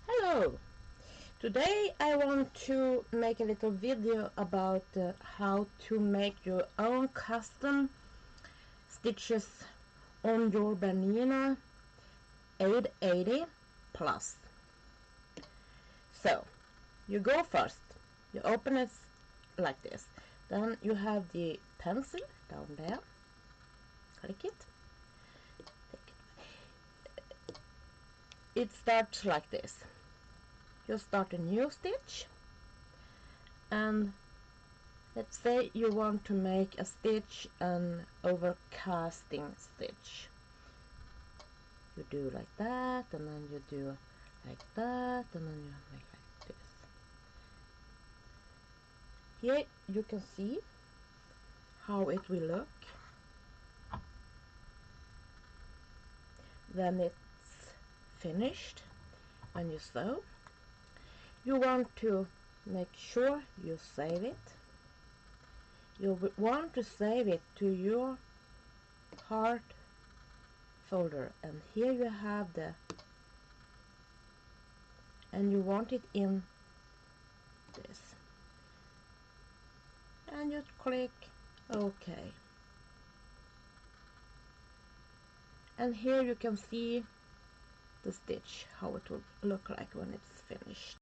Hello! Today I want to make a little video about how to make your own custom stitches on your BERNINA 880 Plus. So, you go first, you open it like this, then you have the pencil down there, click it, take it. It starts like this. You start a new stitch, and let's say you want to make a stitch, an overcasting stitch. You do like that, and then you do like that, and then you make like this. Here you can see how it will look when it's finished. When you sew, you want to make sure you save it. You want to save it to your part folder, and here you have and you want it in this, and you click OK, and here you can see the stitch, how it will look like when it's finished.